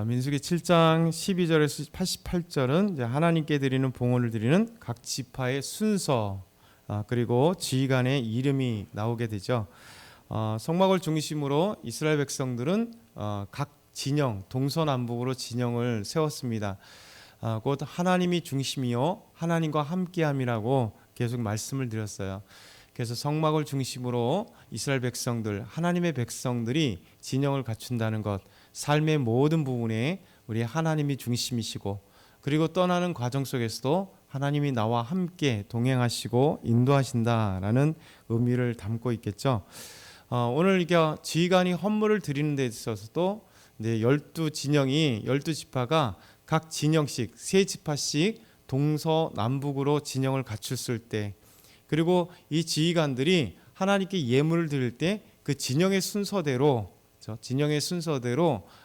민수기 7장 12절에서 88절은 이제 하나님께 드리는 봉헌을 드리는 각 지파의 순서, 그리고 지휘관의 이름이 나오게 되죠. 성막을 중심으로 이스라엘 백성들은 각 진영, 동서남북으로 진영을 세웠습니다. 곧 하나님이 중심이요 하나님과 함께함이라고 계속 말씀을 드렸어요. 그래서 성막을 중심으로 이스라엘 백성들, 하나님의 백성들이 진영을 갖춘다는 것, 삶의 모든 부분에 우리 하나님이 중심이시고, 그리고 떠나는 과정 속에서도 하나님이 나와 함께 동행하시고 인도하신다라는 의미를 담고 있겠죠. 오늘 이게 지휘관이 헌물을 드리는 데 있어서도 12진영이 12지파가 각 진영씩 3지파씩 동서남북으로 진영을 갖췄을 때, 그리고 이 지휘관들이 하나님께 예물을 드릴 때 그 진영의 순서대로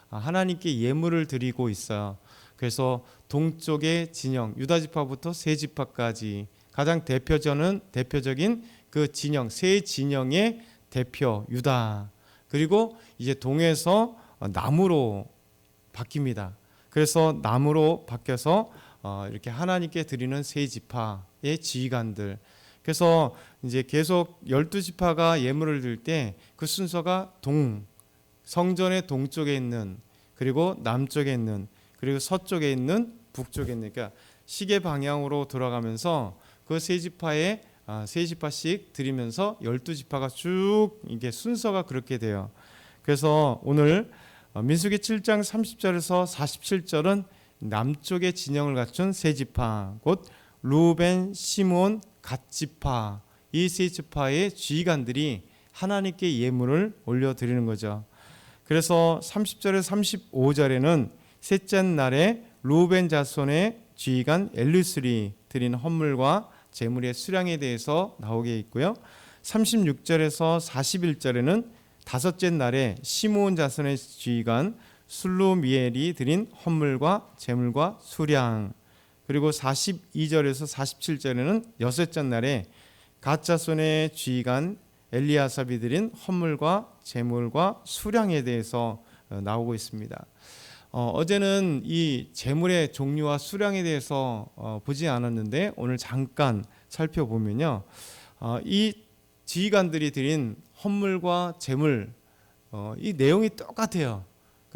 하나님께 예물을 드리고 있어요. 그래서 동쪽의 진영 유다 지파부터 세 지파까지 가장 대표적인 그 진영, 세 진영의 대표 유다, 그리고 이제 동에서 남으로 바뀝니다. 그래서 남으로 바뀌어서 이렇게 하나님께 드리는 세 지파의 지휘관들. 그래서 이제 계속 12지파가 예물을 드릴 때 그 순서가 성전의 동쪽에 있는, 그리고 남쪽에 있는, 그리고 서쪽에 있는, 북쪽에 있는, 그러니까 시계 방향으로 돌아가면서 그 세 지파에 세 지파씩 드리면서 12지파가 쭉 이게 순서가 그렇게 돼요. 그래서 오늘 민수기 7장 30절에서 47절은 남쪽의 진영을 갖춘 세 지파, 곧 루벤, 시므온, 갓 지파, 이 세 지파의 지휘관들이 하나님께 예물을 올려드리는 거죠. 그래서 30절에서 35절에는 셋째 날에 루벤 자손의 지휘관 엘리술이 드린 헌물과 제물의 수량에 대해서 나오게 있고요. 36절에서 41절에는 다섯째 날에 시므온 자손의 지휘관 술루미엘이 드린 헌물과 제물과 수량, 그리고 42절에서 47절에는 여섯째 날에 갓 자손의 지휘관 엘리아삽이 드린 헌물과 제물과 수량에 대해서 나오고 있습니다. 어제는 이 제물의 종류와 수량에 대해서 보지 않았는데 오늘 잠깐 살펴보면요, 이 지휘관들이 드린 헌물과 제물, 이 내용이 똑같아요.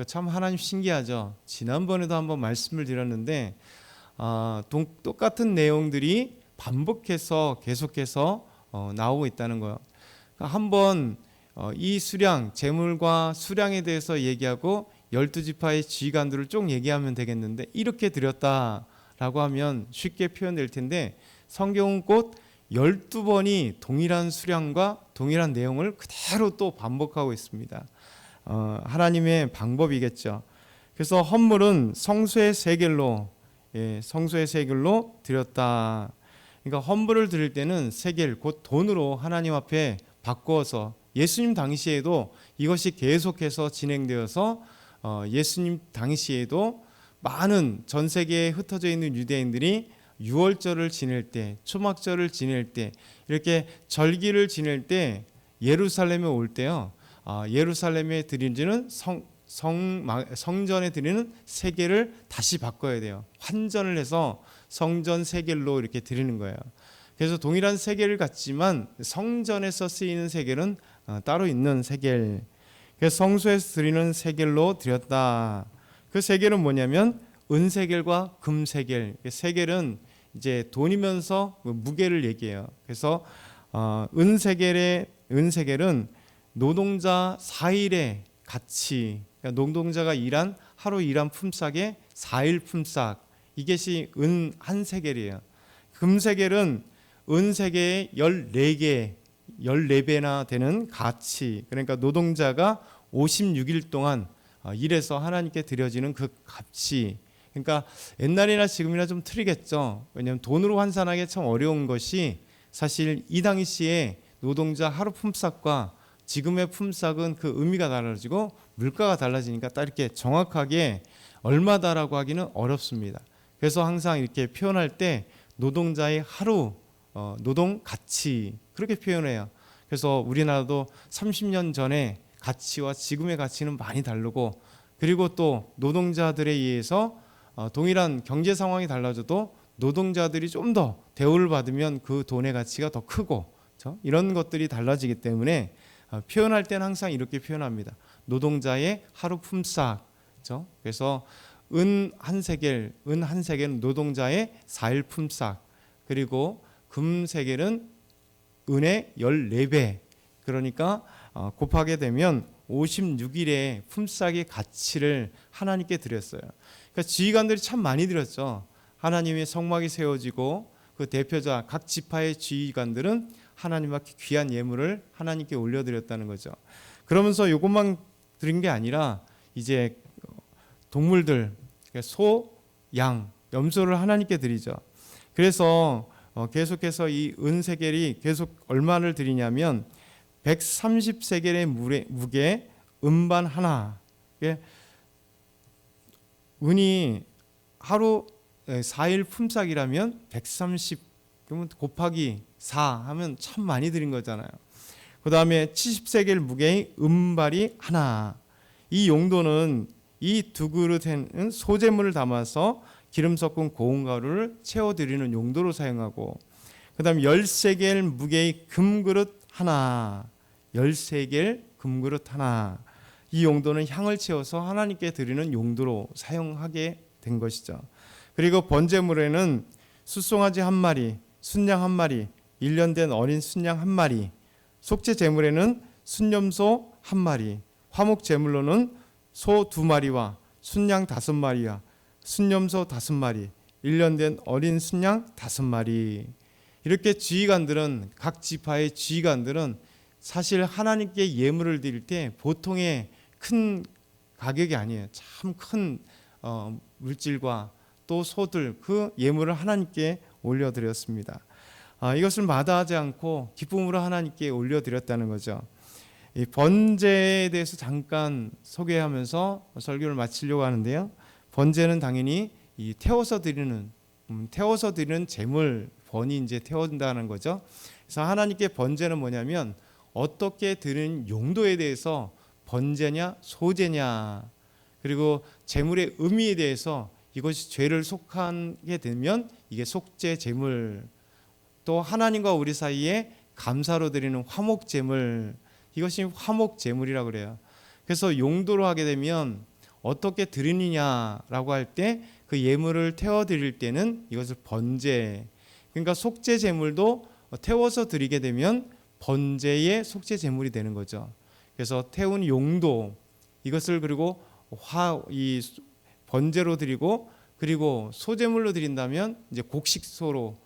참 하나님 신기하죠. 지난번에도 한번 말씀을 드렸는데 똑같은 내용들이 반복해서 계속해서 나오고 있다는 거예요. 한번 이 수량, 제물과 수량에 대해서 얘기하고 12지파의 지휘관들을 쭉 얘기하면 되겠는데, 이렇게 드렸다라고 하면 쉽게 표현될 텐데 성경은 곧 12번이 동일한 수량과 동일한 내용을 그대로 또 반복하고 있습니다. 하나님의 방법이겠죠. 그래서 헌물은 성소의 세겔로 드렸다. 그러니까 헌물을 드릴 때는 세겔, 곧 돈으로 하나님 앞에 바꾸어서, 예수님 당시에도 이것이 계속해서 진행되어서 예수님 당시에도 많은 전 세계에 흩어져 있는 유대인들이 유월절을 지낼 때, 초막절을 지낼 때, 이렇게 절기를 지낼 때 예루살렘에 올 때요, 예루살렘에 드리는 성전에 드리는 세겔을 다시 바꿔야 돼요. 환전을 해서 성전 세겔로 이렇게 드리는 거예요. 그래서 동일한 세겔을 갖지만 성전에서 쓰이는 세겔은 따로 있는 세겔. 그래서 성소에서 드리는 세겔로 드렸다. 그 세겔은 뭐냐면 은세겔과 금세겔. 세겔은 이제 돈이면서 무게를 얘기해요. 그래서 은세겔은 노동자 4일의 가치, 그러니까 노동자가 하루 일한 품삯의 4일 품삯, 이것이 은 한 세겔이에요. 금세겔은 은세겔의 14배나 되는 가치, 그러니까 노동자가 56일 동안 일해서 하나님께 드려지는 그 값이, 그러니까 옛날이나 지금이나 좀 틀리겠죠. 왜냐하면 돈으로 환산하기 참 어려운 것이, 사실 이 당시에 노동자 하루 품삯과 지금의 품삯은 그 의미가 달라지고 물가가 달라지니까 딱 이렇게 정확하게 얼마다라고 하기는 어렵습니다. 그래서 항상 이렇게 표현할 때 노동자의 하루 노동 가치, 그렇게 표현해요. 그래서 우리나라도 30년 전에 가치와 지금의 가치는 많이 다르고 그리고 또 노동자들에 의해서 동일한 경제 상황이 달라져도 노동자들이 좀 더 대우를 받으면 그 돈의 가치가 더 크고, 그렇죠? 이런 것들이 달라지기 때문에 표현할 때는 항상 이렇게 표현합니다. 노동자의 하루 품삯. 그렇죠? 그래서 은 한 세겔은 노동자의 4일 품삯. 그리고 금 세겔은 은의 14배. 그러니까 곱하게 되면 56일의 품삯의 가치를 하나님께 드렸어요. 그러니까 지휘관들이 참 많이 드렸죠. 하나님의 성막이 세워지고 그 대표자 각 지파의 지휘관들은 하나님 앞에 귀한 예물을 하나님께 올려드렸다는 거죠. 그러면서 이것만 드린 게 아니라 이제 동물들, 소, 양, 염소를 하나님께 드리죠. 그래서 계속해서 이 은세겔이 계속 얼마를 드리냐면 130세겔의 무게 은반 하나. 은이 하루 4일 품삯이라면 130 그러면 곱하기 4 하면 참 많이 드린 거잖아요. 그 다음에 70세겔 무게의 은발이 하나. 이 용도는 이 두 그릇에는 소재물을 담아서 기름 섞은 고운 가루를 채워드리는 용도로 사용하고, 그 다음에 10세겔 무게의 금그릇 하나. 10세겔 금그릇 하나. 이 용도는 향을 채워서 하나님께 드리는 용도로 사용하게 된 것이죠. 그리고 번제물에는 숫송아지 한 마리, 순양 한 마리, 1년 된 어린 순양 한 마리, 속죄 제물에는 순염소 한 마리, 화목 제물로는 소 2마리와 순양 5마리와 순염소 5마리, 1년 된 어린 순양 5마리. 이렇게 지휘관들은, 각 지파의 지휘관들은 사실 하나님께 예물을 드릴 때 보통의 큰 가격이 아니에요. 참 큰 물질과 또 소들, 그 예물을 하나님께 올려드렸습니다. 이것을 마다하지 않고 기쁨으로 하나님께 올려드렸다는 거죠. 이 번제에 대해서 잠깐 소개하면서 설교를 마치려고 하는데요. 번제는 당연히 이 태워서 드리는 제물, 번이 이제 태운다는 거죠. 그래서 하나님께 번제는 뭐냐면 어떻게 드리는 용도에 대해서 번제냐 소제냐, 그리고 제물의 의미에 대해서 이것이 죄를 속하게 되면 이게 속죄 제물, 또 하나님과 우리 사이에 감사로 드리는 화목 제물, 이것이 화목 제물이라고 그래요. 그래서 용도로 하게 되면 어떻게 드리느냐라고 할 때 그 예물을 태워 드릴 때는 이것을 번제, 그러니까 속죄 제물도 태워서 드리게 되면 번제의 속죄 제물이 되는 거죠. 그래서 태운 용도, 이것을 그리고 이 번제로 드리고, 그리고 소제물로 드린다면 이제 곡식으로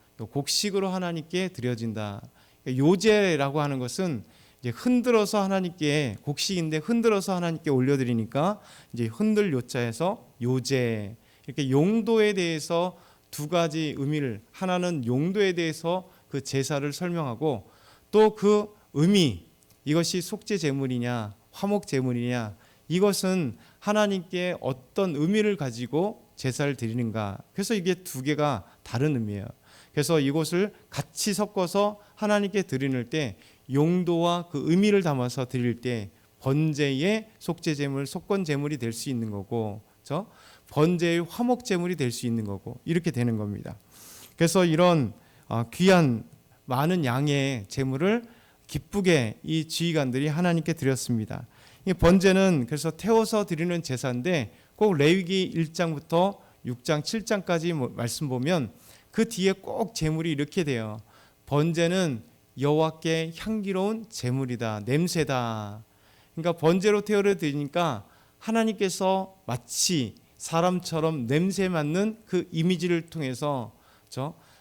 하나님께 드려진다. 요제라고 하는 것은 이제 흔들어서 하나님께, 곡식인데 흔들어서 하나님께 올려드리니까 이제 흔들 요자에서 요제. 이렇게 용도에 대해서 두 가지 의미를, 하나는 용도에 대해서 그 제사를 설명하고, 또 그 의미, 이것이 속죄 제물이냐 화목 제물이냐, 이것은 하나님께 어떤 의미를 가지고 제사를 드리는가. 그래서 이게 두 개가 다른 의미예요. 그래서 이것을 같이 섞어서 하나님께 드리는 때 용도와 그 의미를 담아서 드릴 때 번제의 속죄 제물, 속건 제물이 될 수 있는 거고, 그렇죠? 번제의 화목 제물이 될 수 있는 거고, 이렇게 되는 겁니다. 그래서 이런 귀한 많은 양의 제물을 기쁘게 이 지휘관들이 하나님께 드렸습니다. 이 번제는 그래서 태워서 드리는 제사인데, 꼭 레위기 1장부터 6장, 7장까지 말씀 보면 그 뒤에 꼭 제물이 이렇게 돼요. 번제는 여호와께 향기로운 제물이다, 냄새다. 그러니까 번제로 태워 드리니까 하나님께서 마치 사람처럼 냄새 맡는 그 이미지를 통해서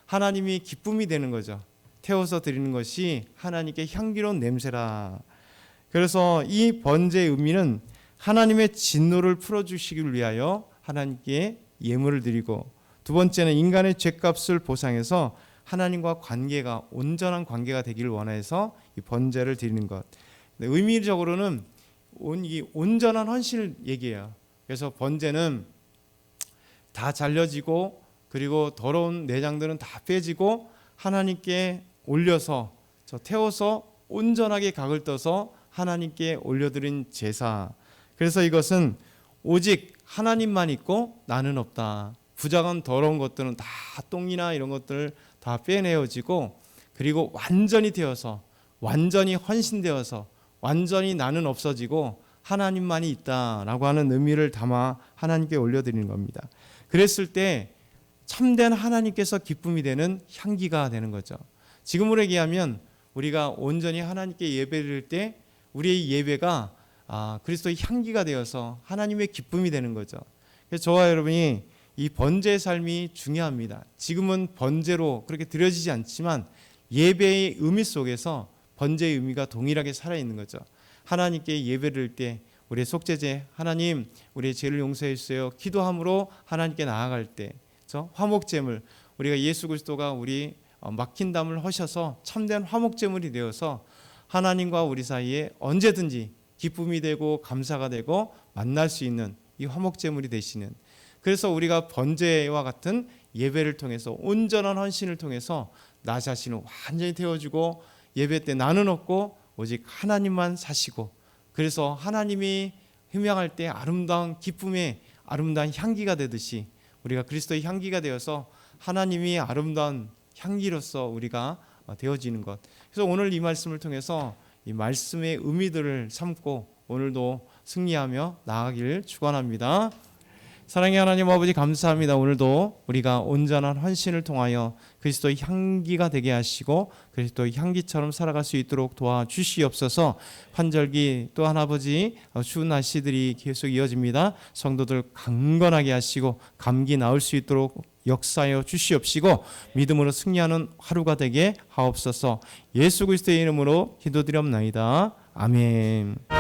하나님이 기쁨이 되는 거죠. 태워서 드리는 것이 하나님께 향기로운 냄새라. 그래서 이 번제의 의미는 하나님의 진노를 풀어주시기를 위하여 하나님께 예물을 드리고, 두 번째는 인간의 죄값을 보상해서 하나님과 관계가, 온전한 관계가 되기를 원해서 이 번제를 드리는 것. 의미적으로는 이 온전한 헌신을 얘기해요. 그래서 번제는 다 잘려지고, 그리고 더러운 내장들은 다 빼지고 하나님께 올려서 태워서 온전하게 각을 떠서 하나님께 올려드린 제사. 그래서 이것은 오직 하나님만 있고 나는 없다. 부작은 더러운 것들은 다 똥이나 이런 것들을 다 빼내어지고, 그리고 완전히 되어서, 완전히 헌신되어서, 완전히 나는 없어지고 하나님만이 있다라고 하는 의미를 담아 하나님께 올려드리는 겁니다. 그랬을 때 참된 하나님께서 기쁨이 되는 향기가 되는 거죠. 지금으로 얘기하면 우리가 온전히 하나님께 예배를 드릴 때 우리의 예배가 그리스도의 향기가 되어서 하나님의 기쁨이 되는 거죠. 그래서 저와 여러분이 이 번제의 삶이 중요합니다. 지금은 번제로 그렇게 드려지지 않지만 예배의 의미 속에서 번제의 의미가 동일하게 살아있는 거죠. 하나님께 예배를 드릴 때 우리의 속죄제, 하나님 우리의 죄를 용서해 주세요, 기도함으로 하나님께 나아갈 때, 화목제물, 우리가 예수 그리스도가 우리 막힌 담을 허셔서 참된 화목제물이 되어서 하나님과 우리 사이에 언제든지 기쁨이 되고 감사가 되고 만날 수 있는 이 화목제물이 되시는, 그래서 우리가 번제와 같은 예배를 통해서 온전한 헌신을 통해서 나 자신을 완전히 태워주고, 예배 때 나는 없고 오직 하나님만 사시고, 그래서 하나님이 희명할 때 아름다운 기쁨의 아름다운 향기가 되듯이 우리가 그리스도의 향기가 되어서 하나님이 아름다운 향기로서 우리가 되어지는 것. 그래서 오늘 이 말씀을 통해서 이 말씀의 의미들을 삼고 오늘도 승리하며 나아가기를 축원합니다. 사랑의 하나님 아버지, 감사합니다. 오늘도 우리가 온전한 헌신을 통하여 그리스도의 향기가 되게 하시고 그리스도의 향기처럼 살아갈 수 있도록 도와주시옵소서. 환절기 또한 아버지 추운 날씨들이 계속 이어집니다. 성도들 강건하게 하시고 감기 나을 수 있도록 역사하여 주시옵시고 믿음으로 승리하는 하루가 되게 하옵소서. 예수 그리스도의 이름으로 기도드리옵나이다. 아멘.